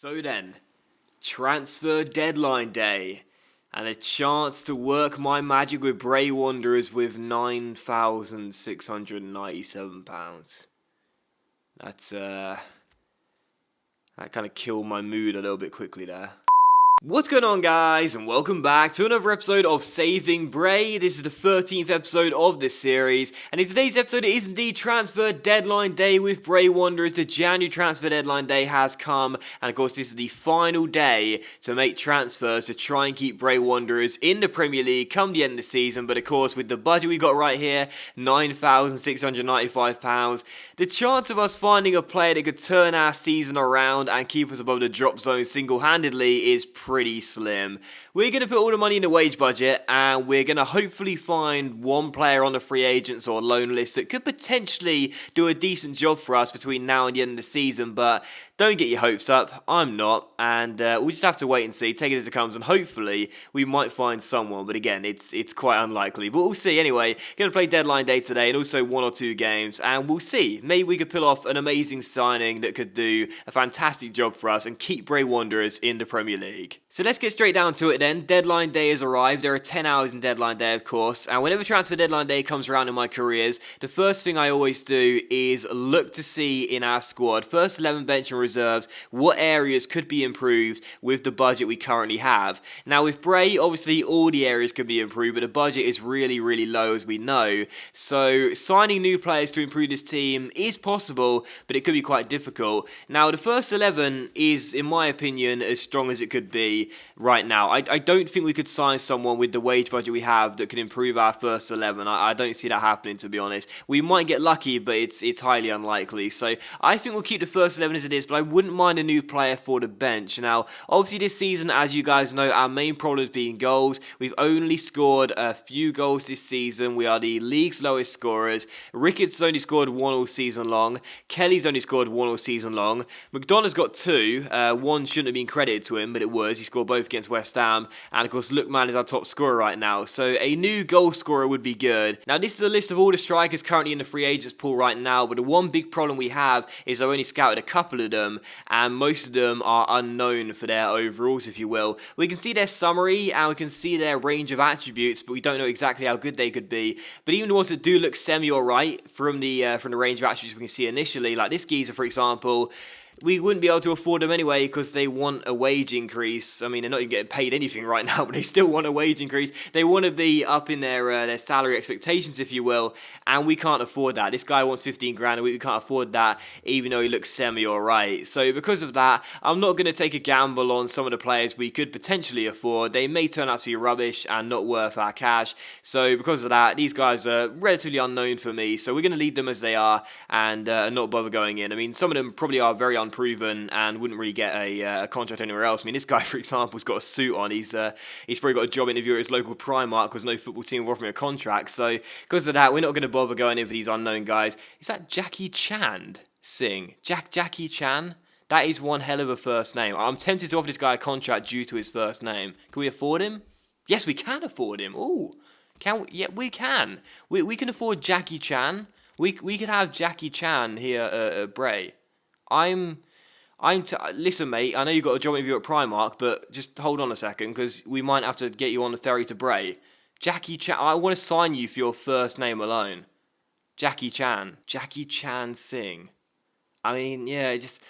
So then, transfer deadline day, and a chance to work my magic with Bray Wanderers with £9,697. That kind of killed my mood a little bit quickly there. What's going on, guys, and welcome back to another episode of Saving Bray. This is the 13th episode of this series, and in today's episode it is indeed transfer deadline day with Bray Wanderers. The January transfer deadline day has come, and of course this is the final day to make transfers to try and keep Bray Wanderers in the Premier League come the end of the season. But of course, with the budget we got right here, £9,695, the chance of us finding a player that could turn our season around and keep us above the drop zone single-handedly is pretty slim. We're going to put all the money in the wage budget, and we're going to hopefully find one player on the free agents or loan list that could potentially do a decent job for us between now and the end of the season. But don't get your hopes up, I'm not, and we'll just have to wait and see, take it as it comes, and hopefully we might find someone. But again, it's quite unlikely, but we'll see. Anyway, going to play deadline day today and also one or two games, and we'll see. Maybe we could pull off an amazing signing that could do a fantastic job for us and keep Bray Wanderers in the Premier League. So let's get straight down to it then. Deadline day has arrived. There are 10 hours in deadline day, of course, and whenever transfer deadline day comes around in my careers, the first thing I always do is look to see in our squad, first 11 bench and reserves, what areas could be improved with the budget we currently have. Now with Bray, obviously all the areas could be improved, but the budget is really, really low, as we know. So signing new players to improve this team is possible, but it could be quite difficult. Now the first 11 is, in my opinion, as strong as it could be right now. I don't think we could sign someone with the wage budget we have that could improve our first 11. I don't see that happening, to be honest. We might get lucky, but it's highly unlikely. So I think we'll keep the first 11 as it is, but I wouldn't mind a new player for the bench. Now, obviously this season, as you guys know, our main problem has been goals. We've only scored a few goals this season. We are the league's lowest scorers. Ricketts has only scored one all season long. Kelly's only scored one all season long. McDonough's got two. One shouldn't have been credited to him, but it was. He scored both against West Ham, and of course Lookman is our top scorer right now, so a new goal scorer would be good. Now this is a list of all the strikers currently in the free agents pool right now, but the one big problem we have is I've only scouted a couple of them, and most of them are unknown for their overalls, if you will. We can see their summary and we can see their range of attributes, but we don't know exactly how good they could be. But even the ones that do look semi-alright from the range of attributes we can see initially, like this geezer for example, we wouldn't be able to afford them anyway because they want a wage increase. I mean, they're not even getting paid anything right now, but they still want a wage increase. They want to be up in their salary expectations, if you will, and we can't afford that. This guy wants 15 grand a week. We can't afford that, even though he looks semi-alright. So because of that, I'm not going to take a gamble on some of the players we could potentially afford. They may turn out to be rubbish and not worth our cash. So because of that, these guys are relatively unknown for me. So we're going to leave them as they are and not bother going in. I mean, some of them probably are very unproven and wouldn't really get a contract anywhere else. I mean, this guy, for example, has got a suit on. He's probably got a job interview at his local Primark because no football team will offer him a contract. So because of that, we're not going to bother going in for these unknown guys. Is that Jackie Chan Singh? Jackie Chan? That is one hell of a first name. I'm tempted to offer this guy a contract due to his first name. Can we afford him? Yes, we can afford him. Ooh, can we? Yeah, we can. We can afford Jackie Chan. We could have Jackie Chan here at Bray. Listen, mate, I know you got a job interview at Primark, but just hold on a second, because we might have to get you on the ferry to Bray. Jackie Chan, I want to sign you for your first name alone. Jackie Chan Singh. I mean, yeah, just,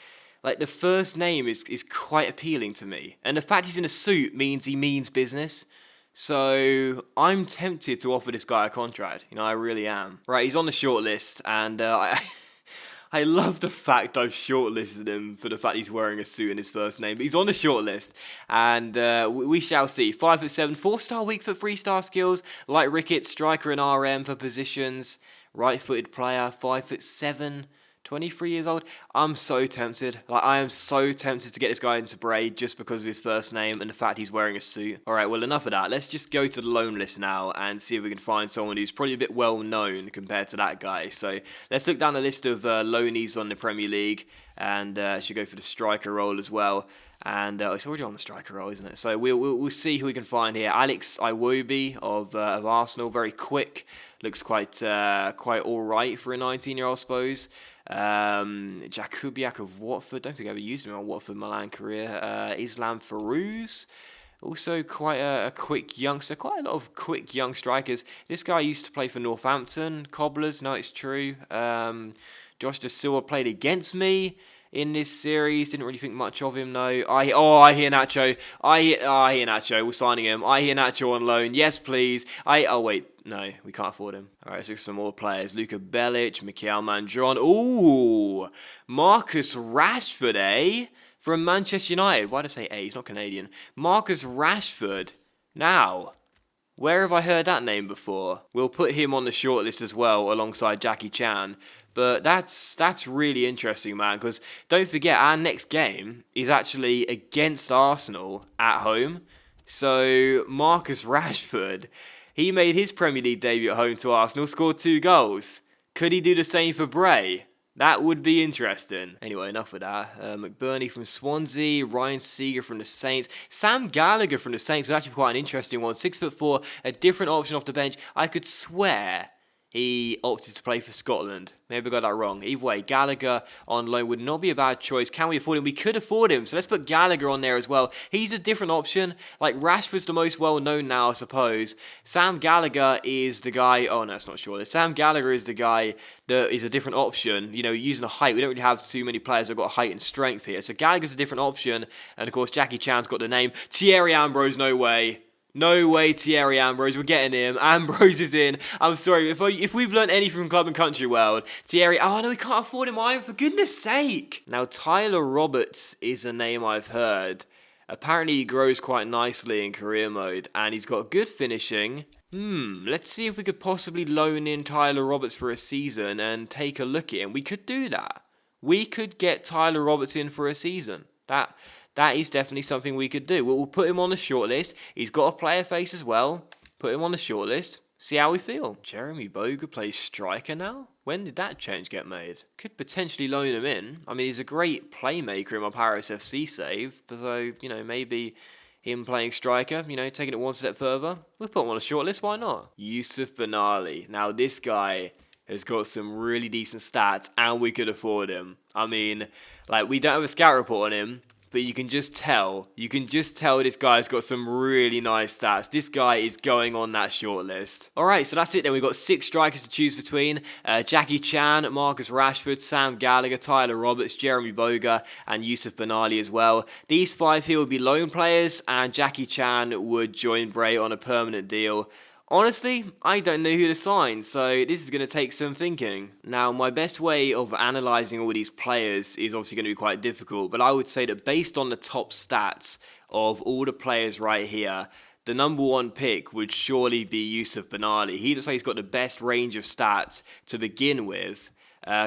like, the first name is quite appealing to me. And the fact he's in a suit means he means business. So I'm tempted to offer this guy a contract. You know, I really am. Right, he's on the shortlist, and I love the fact I've shortlisted him for the fact he's wearing a suit in his first name. But he's on the shortlist, and we shall see. 5'7", 4-star weak foot, 3-star skills. Like Ricketts, striker and RM for positions. Right-footed player, 5'7", 23 years old. I'm so tempted. Like, I am so tempted to get this guy into Bray just because of his first name and the fact he's wearing a suit. Alright, well, enough of that. Let's just go to the loan list now and see if we can find someone who's probably a bit well known compared to that guy. So let's look down the list of loanees on the Premier League, and should go for the striker role as well. And it's already on the striker role, isn't it? So we'll see who we can find here. Alex Iwobi of Arsenal, very quick, looks quite all right for a 19-year-old, I suppose. Jakubiak of Watford. Don't think I ever used him in my Watford Milan career. Islam Farouz. Also quite a quick youngster. Quite a lot of quick young strikers. This guy used to play for Northampton. Cobblers, no, it's true. Josh De Silva played against me in this series. Didn't really think much of him, though. I hear Nacho. I hear Nacho. We're signing him. I hear Nacho on loan. Yes, please. Oh, wait. No, we can't afford him. All right, let's look at some more players. Luka Belic, Mikael Mandron. Ooh, Marcus Rashford, eh? From Manchester United. Why did I say A? He's not Canadian. Marcus Rashford. Now, where have I heard that name before? We'll put him on the shortlist as well, alongside Jackie Chan. But that's really interesting, man, because don't forget, our next game is actually against Arsenal at home. So, Marcus Rashford, he made his Premier League debut at home to Arsenal, scored 2 goals. Could he do the same for Bray? That would be interesting. Anyway, enough of that. McBurney from Swansea, Ryan Seeger from the Saints, Sam Gallagher from the Saints was actually quite an interesting one. 6'4", a different option off the bench. I could swear he opted to play for Scotland. Maybe I got that wrong. Either way, Gallagher on loan would not be a bad choice. Can we afford him? We could afford him, so let's put Gallagher on there as well. He's a different option. Like, Rashford's the most well-known now, I suppose. Sam Gallagher is the guy... Oh, no, it's not sure. Sam Gallagher is the guy that is a different option. You know, using the height. We don't really have too many players that have got height and strength here. So Gallagher's a different option. And, of course, Jackie Chan's got the name. Thierry Ambrose, no way. No way, Thierry Ambrose. We're getting him. Ambrose is in. I'm sorry. If we've learned anything from Club and Country World, Thierry... Oh, no, we can't afford him either, for goodness sake. Now, Tyler Roberts is a name I've heard. Apparently, he grows quite nicely in career mode, and he's got good finishing. Let's see if we could possibly loan in Tyler Roberts for a season and take a look at him. We could do that. We could get Tyler Roberts in for a season. That is definitely something we could do. We'll put him on the shortlist. He's got a player face as well. Put him on the shortlist. See how we feel. Jeremy Boga plays striker now? When did that change get made? Could potentially loan him in. I mean, he's a great playmaker in my Paris FC save. So, you know, maybe him playing striker, you know, taking it one step further. We'll put him on the shortlist. Why not? Yusuf Benali. Now, this guy has got some really decent stats, and we could afford him. I mean, like, we don't have a scout report on him, but you can just tell this guy's got some really nice stats. This guy is going on that shortlist. Alright, so that's it then. We've got 6 strikers to choose between. Jackie Chan, Marcus Rashford, Sam Gallagher, Tyler Roberts, Jeremy Boga, and Yusuf Benali as well. These 5 here would be loan players, and Jackie Chan would join Bray on a permanent deal. Honestly, I don't know who to sign, so this is going to take some thinking. Now, my best way of analysing all these players is obviously going to be quite difficult, but I would say that based on the top stats of all the players right here, the number 1 pick would surely be Yusuf Benali. He looks like he's got the best range of stats to begin with,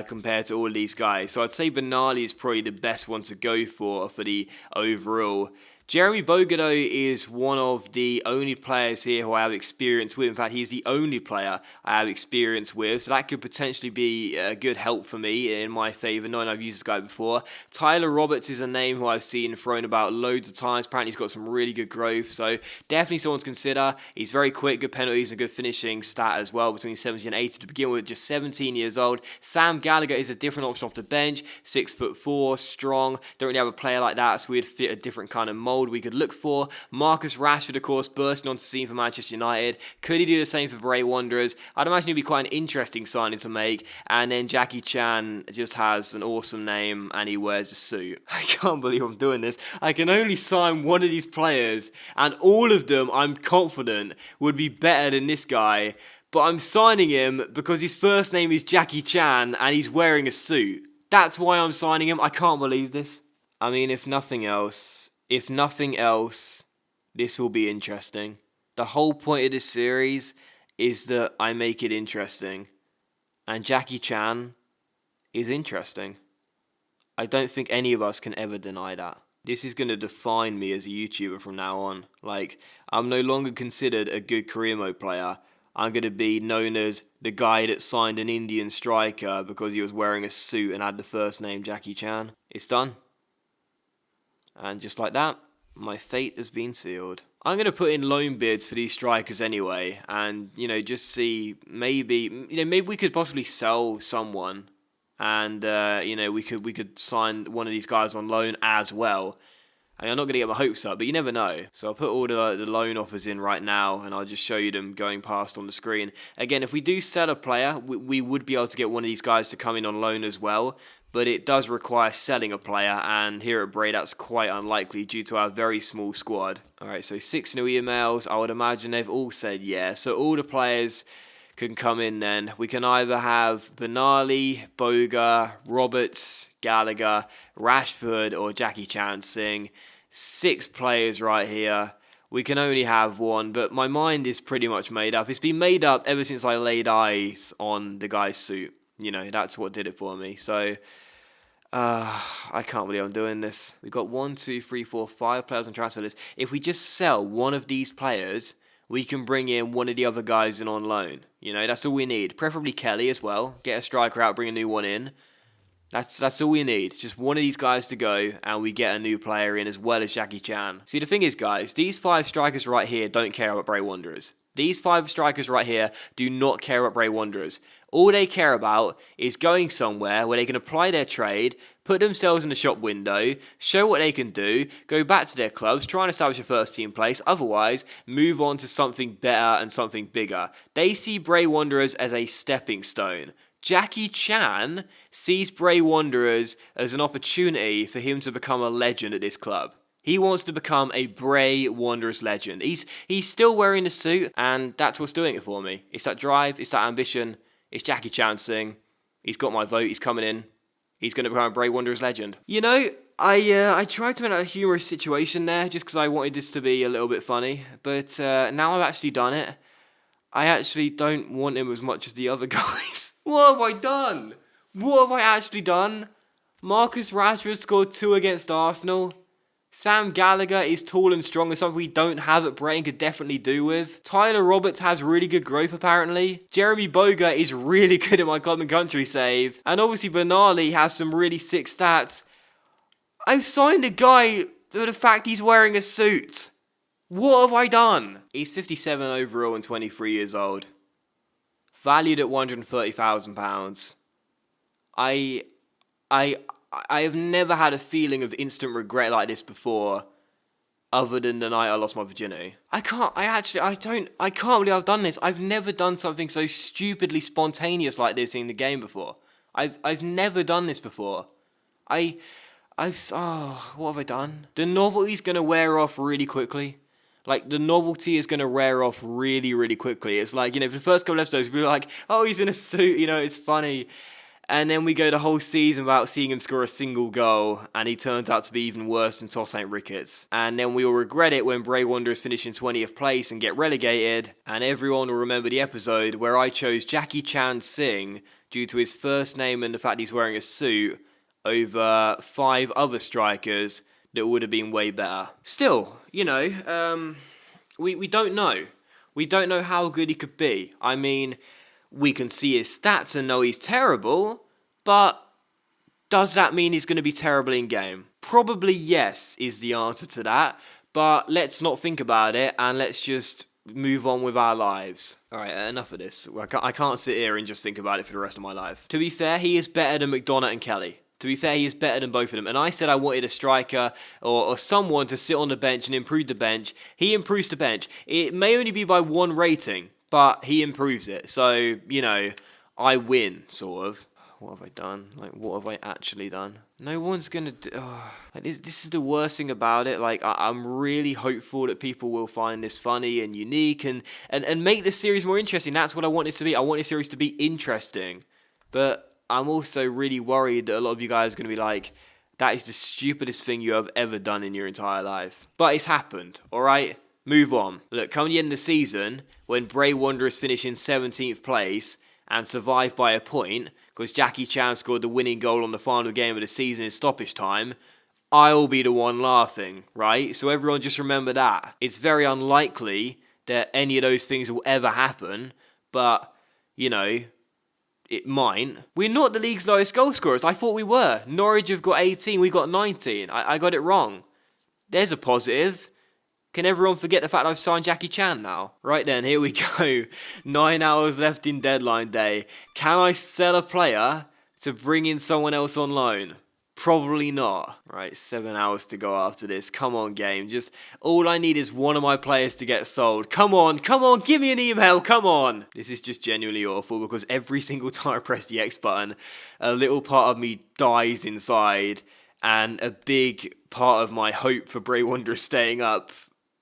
compared to all these guys. So I'd say Benali is probably the best one to go for the overall. Jeremy Boga, though, is one of the only players here who I have experience with. In fact, he's the only player I have experience with. So that could potentially be a good help for me in my favour, knowing I've used this guy before. Tyler Roberts is a name who I've seen thrown about loads of times. Apparently, he's got some really good growth. So definitely someone to consider. He's very quick, good penalties, and good finishing stat as well, between 70 and 80 to begin with, just 17 years old. Sam Gallagher is a different option off the bench. 6'4", strong. Don't really have a player like that, so we'd fit a different kind of mould we could look for. Marcus Rashford, of course, bursting onto the scene for Manchester United. Could he do the same for Bray Wanderers? I'd imagine it'd be quite an interesting signing to make. And then Jackie Chan just has an awesome name and he wears a suit. I can't believe I'm doing this. I can only sign one of these players and all of them, I'm confident, would be better than this guy. But I'm signing him because his first name is Jackie Chan and he's wearing a suit. That's why I'm signing him. I can't believe this. I mean, if nothing else, this will be interesting. The whole point of this series is that I make it interesting. And Jackie Chan is interesting. I don't think any of us can ever deny that. This is going to define me as a YouTuber from now on. Like, I'm no longer considered a good career mode player. I'm going to be known as the guy that signed an Indian striker because he was wearing a suit and had the first name Jackie Chan. It's done. And just like that, my fate has been sealed. I'm going to put in loan bids for these strikers anyway, and, you know, just see, maybe we could possibly sell someone and we could sign one of these guys on loan as well. And I'm not going to get my hopes up, but you never know. So I'll put all the loan offers in right now, and I'll just show you them going past on the screen. Again, if we do sell a player, we would be able to get one of these guys to come in on loan as well, but it does require selling a player, and here at Bray, that's quite unlikely due to our very small squad. Alright, so 6 new emails. I would imagine they've all said yeah. So all the players can come in then. We can either have Benali, Boga, Roberts, Gallagher, Rashford, or Jackie Chan Singh. 6 players right here. We can only have one, but my mind is pretty much made up. It's been made up ever since I laid eyes on the guy's suit. That's what did it for me. So, I can't believe I'm doing this. We've got 1, 2, 3, 4, 5 players on transfer list. If we just sell one of these players, we can bring in one of the other guys in on loan. That's all we need. Preferably Kelly as well. Get a striker out, bring a new one in. That's all we need. Just one of these guys to go, and we get a new player in as well as Jackie Chan. See, the thing is, guys, these 5 strikers right here don't care about Bray Wanderers. These 5 strikers right here do not care about Bray Wanderers. All they care about is going somewhere where they can apply their trade, put themselves in the shop window, show what they can do, go back to their clubs, try and establish a first team place, otherwise move on to something better and something bigger. They see Bray Wanderers as a stepping stone. Jackie Chan sees Bray Wanderers as an opportunity for him to become a legend at this club. He wants to become a Bray Wanderers legend. He's still wearing the suit, and that's what's doing it for me. It's that drive, it's that ambition, it's Jackie Chan Singh. He's got my vote, he's coming in. He's going to become a Bray Wanderers legend. I tried to make a humorous situation there just because I wanted this to be a little bit funny, but now I've actually done it. I actually don't want him as much as the other guys. What have I done? What have I actually done? Marcus Rashford scored 2 against Arsenal. Sam Gallagher is tall and strong, and something we don't have at Bray and could definitely do with. Tyler Roberts has really good growth apparently. Jeremy Boga is really good at my club and country save. And obviously Benali has some really sick stats. I've signed a guy for the fact he's wearing a suit. What have I done? He's 57 overall and 23 years old. Valued at £130,000. I have never had a feeling of instant regret like this before, other than the night I lost my virginity. I can't believe I've done this. I've never done something so stupidly spontaneous like this in the game before. I've never done this before. What have I done? The novelty's gonna wear off really quickly. The novelty is going to wear off really, really quickly. It's for the first couple episodes, we were like, oh, he's in a suit, it's funny. And then we go the whole season without seeing him score a single goal, and he turns out to be even worse than Toss St. Ricketts. And then we will regret it when Bray Wanderers finish in 20th place and get relegated, and everyone will remember the episode where I chose Jackie Chan Singh due to his first name and the fact he's wearing a suit over 5 other strikers that would have been way better. Still, we don't know. We don't know how good he could be. I mean, we can see his stats and know he's terrible, but does that mean he's going to be terrible in game? Probably yes is the answer to that, but let's not think about it and let's just move on with our lives. Alright, enough of this. I can't sit here and just think about it for the rest of my life. To be fair, he is better than McDonough and Kelly. To be fair, he is better than both of them. And I said I wanted a striker or someone to sit on the bench and improve the bench. He improves the bench. It may only be by 1 rating, but he improves it. So, I win, sort of. What have I done? What have I actually done? No one's going to... this is the worst thing about it. I'm really hopeful that people will find this funny and unique and make the series more interesting. That's what I want it to be. I want this series to be interesting. But I'm also really worried that a lot of you guys are going to be like, that is the stupidest thing you have ever done in your entire life. But it's happened, alright? Move on. Look, come the end of the season, when Bray Wanderers finish in 17th place and survive by a point, because Jackie Chan scored the winning goal on the final game of the season in stoppage time, I'll be the one laughing, right? So everyone just remember that. It's very unlikely that any of those things will ever happen, but, it might. We're not the league's lowest goal scorers. I thought we were. Norwich have got 18, we got 19. I got it wrong. There's a positive. Can everyone forget the fact I've signed Jackie Chan now? Right then, here we go. 9 hours left in deadline day. Can I sell a player to bring in someone else on loan? Probably not. Right, 7 hours to go after this. Come on, game. Just all I need is one of my players to get sold. Come on, give me an email, come on. This is just genuinely awful because every single time I press the X button, a little part of me dies inside, and a big part of my hope for Bray Wanderers staying up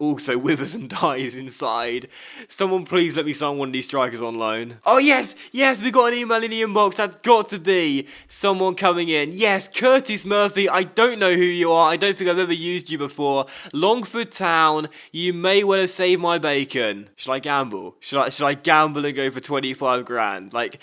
also withers and dies inside. Someone please let me sign one of these strikers on loan. Oh yes, we got an email in the inbox. That's got to be someone coming in. Yes, Curtis Murphy. I don't know who you are. I don't think I've ever used you before. Longford Town. You may well have saved my bacon. Should I gamble? Should I gamble and go for 25 grand? Like,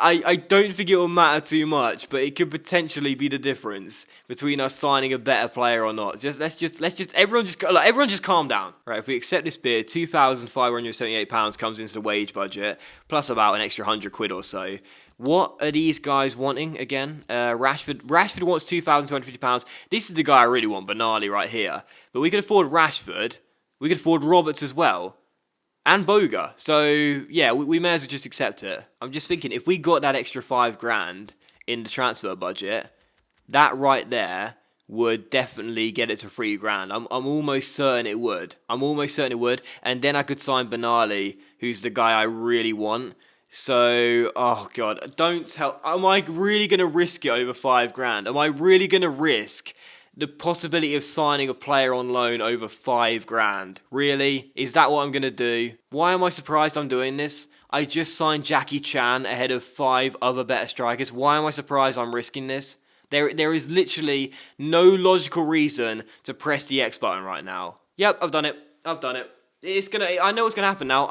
I don't think it will matter too much, but it could potentially be the difference between us signing a better player or not. Everyone just calm down. Right, if we accept this bid, £2,578 comes into the wage budget, plus about an extra £100 or so. What are these guys wanting again? Rashford wants £2,250. This is the guy I really want, Benali right here. But we could afford Rashford. We could afford Roberts as well. And Boga. So, yeah, we may as well just accept it. I'm just thinking, if we got that extra 5 grand in the transfer budget, that right there would definitely get it to 3 grand. I'm almost certain it would. And then I could sign Benali, who's the guy I really want. So, oh God, don't tell. Am I really going to risk it over 5 grand? Am I really going to risk the possibility of signing a player on loan over 5 grand? Really? Is that what I'm going to do? Why am I surprised I'm doing this? I just signed Jackie Chan ahead of 5 other better strikers. Why am I surprised I'm risking this? There is literally no logical reason to press the X button right now. Yep, I've done it. I know what's gonna happen now.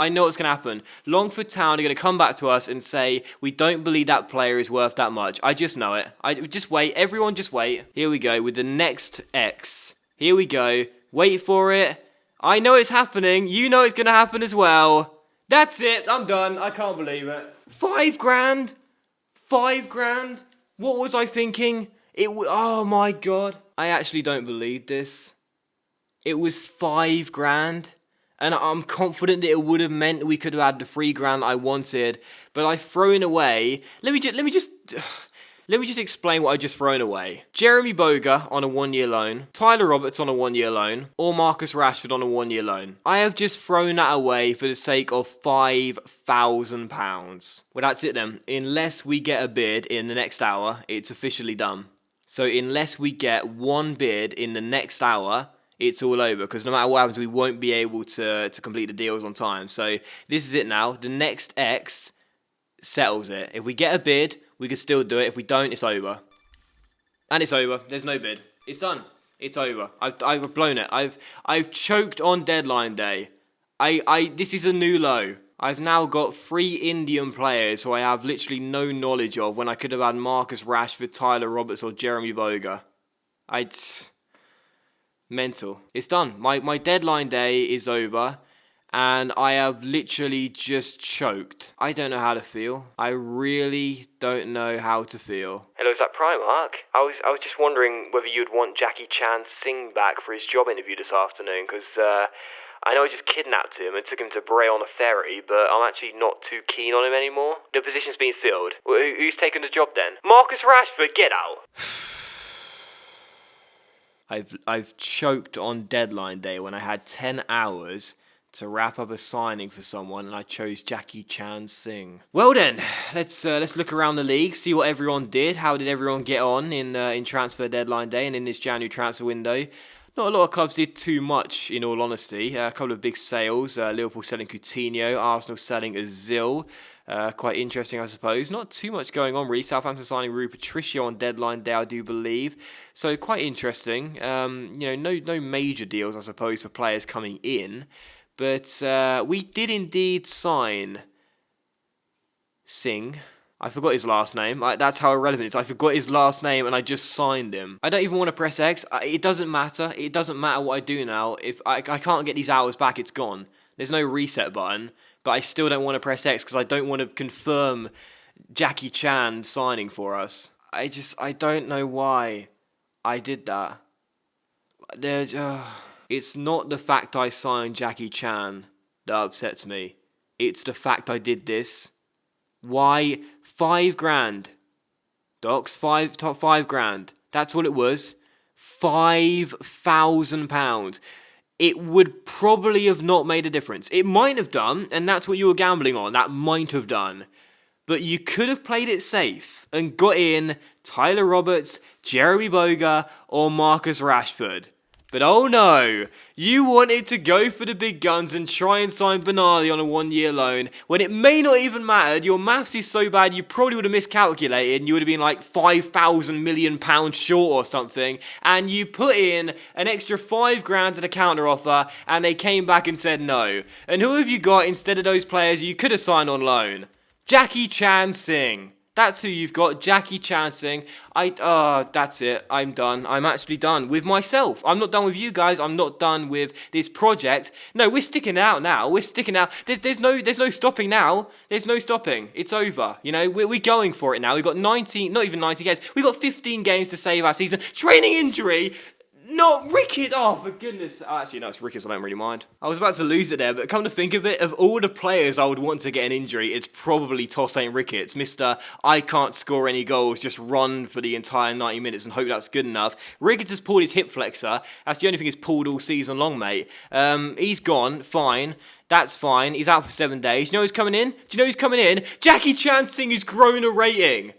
Longford Town are gonna come back to us and say we don't believe that player is worth that much. I just know it. Just wait. Everyone, just wait. Here we go with the next X. Here we go. Wait for it. I know it's happening. You know it's gonna happen as well. That's it. I'm done. I can't believe it. 5 grand. 5 grand. What was I thinking? Oh my God. I actually don't believe this. It was 5 grand. And I'm confident that it would have meant we could have had the 3 grand I wanted. But I've thrown away. Let me just explain what I've just thrown away. Jeremy Boga on a 1-year loan. Tyler Roberts on a 1-year loan. Or Marcus Rashford on a 1-year loan. I have just thrown that away for the sake of £5,000. Well, that's it then. Unless we get a bid in the next hour, it's officially done. So unless we get one bid in the next hour, it's all over, because no matter what happens, we won't be able to complete the deals on time. So this is it now. The next X settles it. If we get a bid, we can still do it. If we don't, it's over. And it's over. There's no bid. It's done. It's over. I've blown it. I've choked on deadline day. This is a new low. I've now got 3 Indian players who I have literally no knowledge of, when I could have had Marcus Rashford, Tyler Roberts, or Jeremy Boga. Mental. It's done. My deadline day is over, and I have literally just choked. I don't know how to feel. I really don't know how to feel. Hello, is that Primark? I was just wondering whether you'd want Jackie Chan Singh back for his job interview this afternoon, because I know I just kidnapped him and took him to Bray on a ferry, but I'm actually not too keen on him anymore. The position's been filled. Who's taking the job then? Marcus Rashford, get out! I've choked on deadline day when I had 10 hours to wrap up a signing for someone, and I chose Jackie Chan Singh. Well then, let's look around the league, see what everyone did. How did everyone get on in transfer deadline day and in this January transfer window? Not a lot of clubs did too much, in all honesty. A couple of big sales. Liverpool selling Coutinho, Arsenal selling Ozil. Quite interesting, I suppose. Not too much going on, really. Southampton signing Rui Patricio on deadline day, I do believe. So quite interesting. No major deals, I suppose, for players coming in. But we did indeed sign Singh. I forgot his last name. That's how irrelevant it is. I forgot his last name and I just signed him. I don't even want to press X. It doesn't matter. It doesn't matter what I do now. If I can't get these hours back, it's gone. There's no reset button. But I still don't want to press X because I don't want to confirm Jackie Chan signing for us. I don't know why I did that. It's not the fact I signed Jackie Chan that upsets me. It's the fact I did this. Why 5 grand Docs, top 5 grand. That's all it was. £5,000. It would probably have not made a difference. It might have done, and that's what you were gambling on. That might have done. But you could have played it safe and got in Tyler Roberts, Jeremy Boga, or Marcus Rashford. But oh no, you wanted to go for the big guns and try and sign Benali on a 1-year loan when it may not even mattered. Your maths is so bad you probably would have miscalculated and you would have been like £5,000 million short or something, and you put in an extra £5,000 at a counter offer and they came back and said no. And who have you got instead of those players you could have signed on loan? Jackie Chan Singh. That's who you've got, Jackie Chan Singh. That's it. I'm done. I'm actually done with myself. I'm not done with you guys. I'm not done with this project. No, we're sticking out now. We're sticking out. There's no stopping now. There's no stopping. It's over. You know, we're going for it now. We've got 19, not even 90 games. We've got 15 games to save our season. Training injury. Not Ricketts! Oh, for goodness. Actually, no, it's Ricketts. I don't really mind. I was about to lose it there, but come to think of it, of all the players I would want to get an injury, it's probably Tosaint Ricketts. Mr. I can't score any goals, just run for the entire 90 minutes and hope that's good enough. Ricketts has pulled his hip flexor. That's the only thing he's pulled all season long, mate. He's gone. Fine. That's fine. He's out for 7 days. You know who's coming in? Do you know who's coming in? Jackie Chan Singh, who's grown a rating.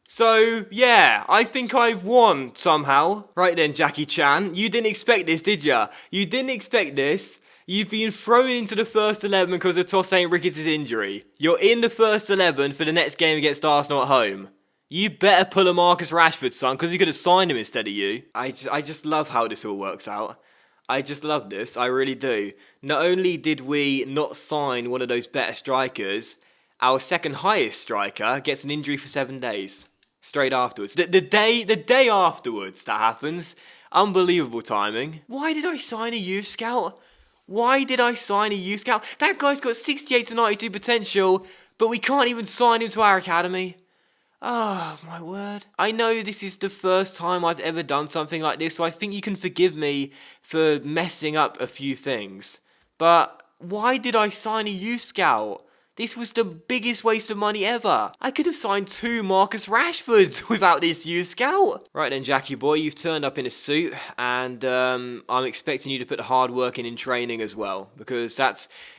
So, yeah, I think I've won somehow. Right then, Jackie Chan, you didn't expect this, did ya? You didn't expect this. You've been thrown into the first 11 because of Tosaint Ricketts' injury. You're in the first 11 for the next game against Arsenal at home. You better pull a Marcus Rashford, son, because we could have signed him instead of you. I just love how this all works out. I just love this, I really do. Not only did we not sign one of those better strikers, our second highest striker gets an injury for 7 days. Straight afterwards. The day afterwards that happens. Unbelievable timing. Why did I sign a youth scout? Why did I sign a youth scout? That guy's got 68 to 92 potential, but we can't even sign him to our academy. Oh, my word. I know this is the first time I've ever done something like this, so I think you can forgive me for messing up a few things. But why did I sign a youth scout? This was the biggest waste of money ever. I could have signed 2 Marcus Rashfords without this youth scout. Right then, Jackie boy, you've turned up in a suit, and I'm expecting you to put the hard work in training as well, because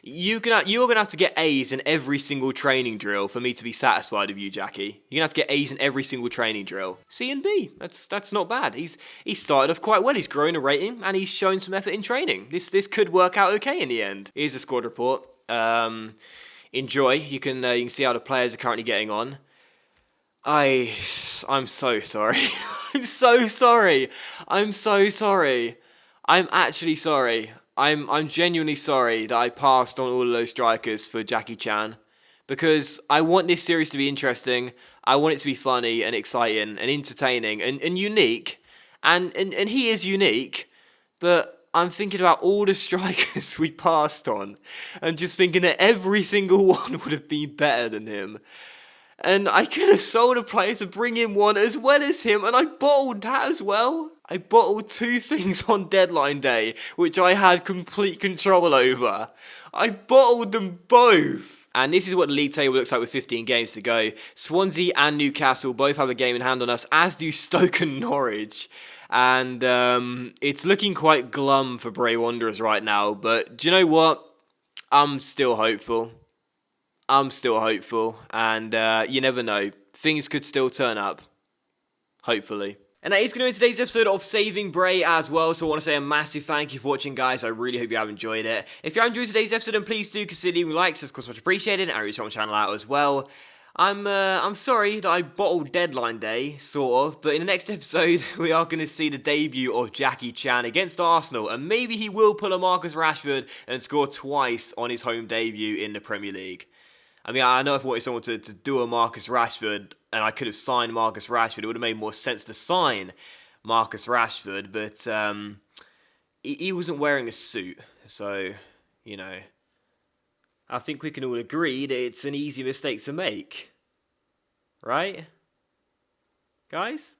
you're gonna have to get A's in every single training drill for me to be satisfied with you, Jackie. You're gonna have to get A's in every single training drill. C and B. That's not bad. He's started off quite well. He's grown a rating, and he's shown some effort in training. This could work out okay in the end. Here's a squad report. Enjoy. You can see how the players are currently getting on. I'm so sorry. I'm so sorry. I'm so sorry. I'm actually sorry. I'm genuinely sorry that I passed on all of those strikers for Jackie Chan, because I want this series to be interesting. I want it to be funny and exciting and entertaining and unique. And he is unique, but I'm thinking about all the strikers we passed on and just thinking that every single one would have been better than him. And I could have sold a player to bring in one as well as him, and I bottled that as well. I bottled 2 things on deadline day, which I had complete control over. I bottled them both. And this is what the league table looks like with 15 games to go. Swansea and Newcastle both have a game in hand on us, as do Stoke and Norwich. And it's looking quite glum for Bray Wanderers right now. But do you know what? I'm still hopeful. And you never know. Things could still turn up. Hopefully. And that is going to be today's episode of Saving Bray as well, so I want to say a massive thank you for watching, guys. I really hope you have enjoyed it. If you have enjoyed today's episode, then please do consider leaving likes, that's of course much appreciated, and I really help my channel out as well. I'm sorry that I bottled deadline day, sort of, but in the next episode, we are going to see the debut of Jackie Chan against Arsenal, and maybe he will pull a Marcus Rashford and score twice on his home debut in the Premier League. I mean, I know if I wanted someone to do a Marcus Rashford, and I could have signed Marcus Rashford, it would have made more sense to sign Marcus Rashford, but he wasn't wearing a suit, so, you know, I think we can all agree that it's an easy mistake to make. Right? Guys?